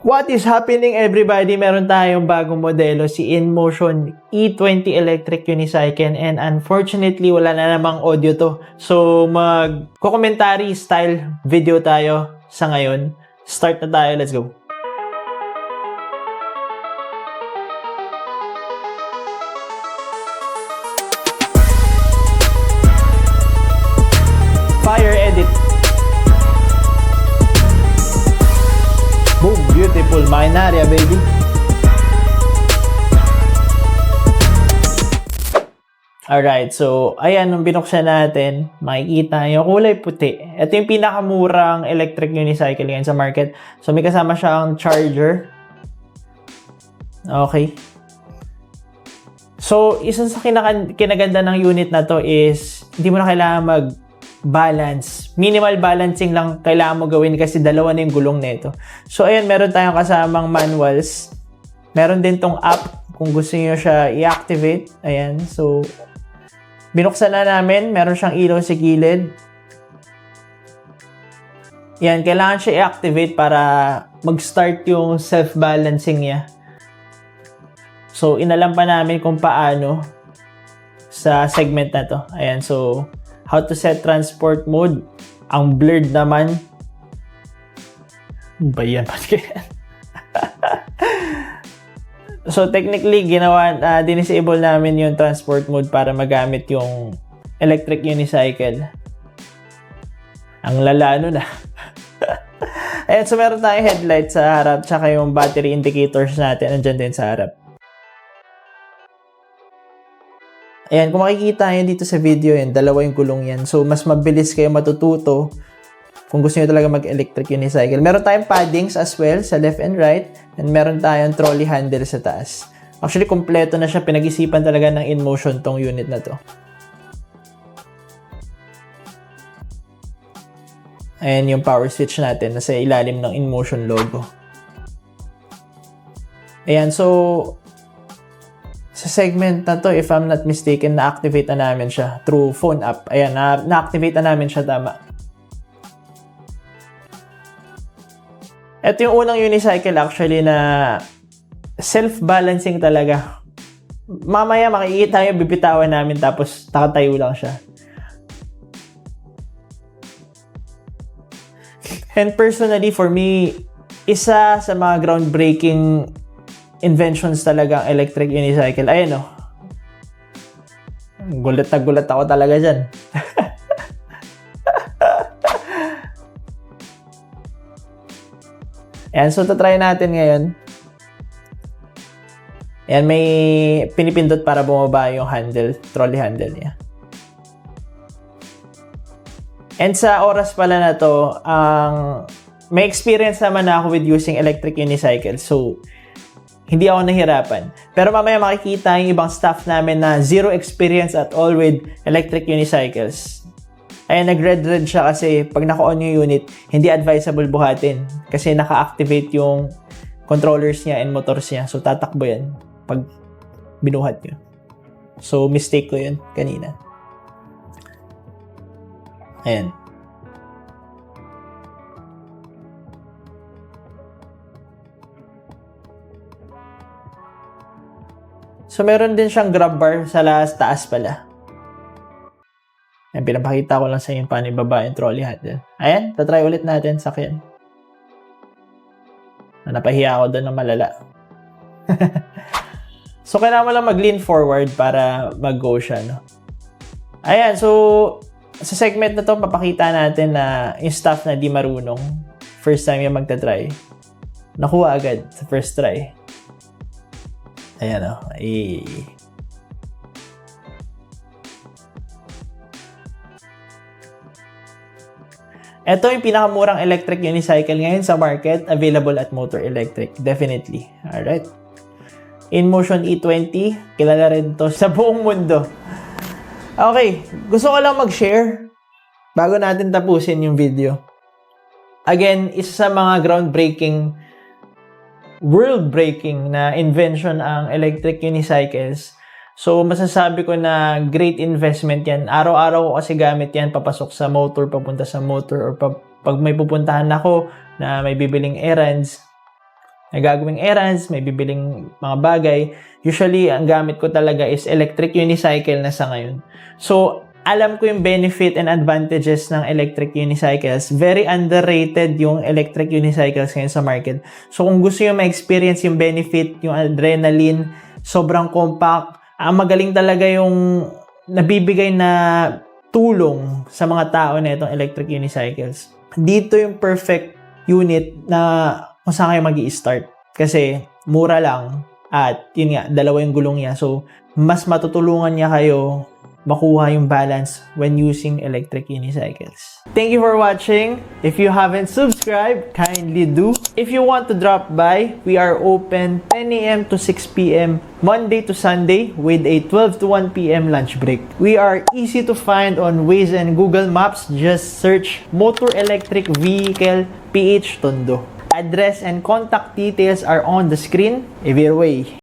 What is happening, everybody? Meron tayong bagong modelo, si InMotion E20 Electric Unicycle, and unfortunately wala na namang audio to. So mag-commentary style video tayo sa ngayon. Start na tayo, let's go. Fire edit. Boom, beautiful Maquinaria, baby. Alright, so ayan, nung binuksan natin, makikita yung kulay puti. Ito yung pinakamurang electric unicycle ngayon sa market. So may kasama siyang charger. Okay. So isa sa kinaganda ng unit na to is hindi mo na kailangan mag-balance. Minimal balancing lang kailangan mo gawin kasi dalawa na yung gulong nito. So ayan, meron tayong kasamang manuals. Meron din tong app kung gusto niyo siya i-activate. Ayan, so binuksan na namin, meron siyang ilaw sa gilid. Yan, kailangan siya i-activate para mag-start yung self-balancing niya. So, inalam pa namin kung paano sa segment na to. Ayan, so, how to set transport mode. Ang blurred naman. Ba yan? So, technically, dinisable namin yung transport mode para magamit yung electric unicycle. Ang lalano na. Ayan, so meron tayong headlight sa harap, tsaka yung battery indicators natin, andyan din sa harap. Ayan, kung makikita nyo dito sa video, yan, dalawa yung gulong yan. So, mas mabilis kayo matututo kung gusto nyo talaga mag-electric unicycle. Meron tayong paddings as well sa left and right. And meron tayong trolley handle sa taas. Actually, kompleto na siya. Pinag-isipan talaga ng InMotion tong unit na to. Ayan yung power switch natin. Nasa ilalim ng InMotion logo. Ayan, so sa segment na to, if I'm not mistaken, na-activate na namin siya through phone app. Ayan, na-activate na namin siya, tama. Ito yung unang unicycle actually na self-balancing talaga. Mamaya makikita yung bibitawan namin tapos nakatayo lang siya. And personally, for me, isa sa mga groundbreaking inventions talaga ang electric unicycle. Ayan o. Gulat na gulat ako talaga dyan. Ayan, so try natin ngayon. Ayan, may pinipindot para bumaba yung handle, trolley handle niya. And sa oras pala na to, may experience naman na ako with using electric unicycle. So, hindi ako nahirapan. Pero mamaya makikita yung ibang staff namin na zero experience at all with electric unicycles. Ayan, nag-red siya kasi pag naka-on yung unit, hindi advisable buhatin kasi naka-activate yung controllers niya and motors niya. So, tatakbo yan pag binuhat nyo. So, mistake ko yun kanina. Ayan. So, meron din siyang grab bar sa taas pala. Ayan, pinapakita ko lang sa inyo paano ibaba yung trolley handle. Ayan, tatry ulit natin, sakyan. Napahiya ako doon ng malala. So, kailangan mo lang mag-lean forward para mag-go siya, no? Ayan, so, sa segment na to, papakita natin na yung staff na di marunong, first time yung magta-try, nakuha agad sa first try. Ayan, o. Ito yung pinakamurang electric unicycle ngayon sa market, available at Motor Electric. Definitely. Alright. InMotion E20, kilala rin to sa buong mundo. Okay, gusto ko lang mag-share bago natin tapusin yung video. Again, isa sa mga groundbreaking, world-breaking na invention ang electric unicycles. So, masasabi ko na great investment yan. Araw-araw ko kasi gamit yan, papasok sa motor, papunta sa motor, or pag may pupuntahan ako na may bibiling errands, may gagawing errands, may bibiling mga bagay. Usually, ang gamit ko talaga is electric unicycle na sa ngayon. So, alam ko yung benefit and advantages ng electric unicycles. Very underrated yung electric unicycles ngayon sa market. So, kung gusto nyo ma-experience yung benefit, yung adrenaline, sobrang compact, magaling talaga yung nabibigay na tulong sa mga tao na itong electric unicycles. Dito yung perfect unit na kung saan kayo mag-i-start. Kasi, mura lang. At, yun nga, dalawa yung gulong niya. So, mas matutulungan niya kayo makuha yung balance when using electric unicycles. Thank you for watching. If you haven't subscribed, kindly do. If you want to drop by, we are open 10 a.m. to 6 p.m. Monday to Sunday with a 12 to 1 p.m. lunch break. We are easy to find on Waze and Google Maps. Just search Motor Electric Vehicle PH Tondo. Address and contact details are on the screen. Either way.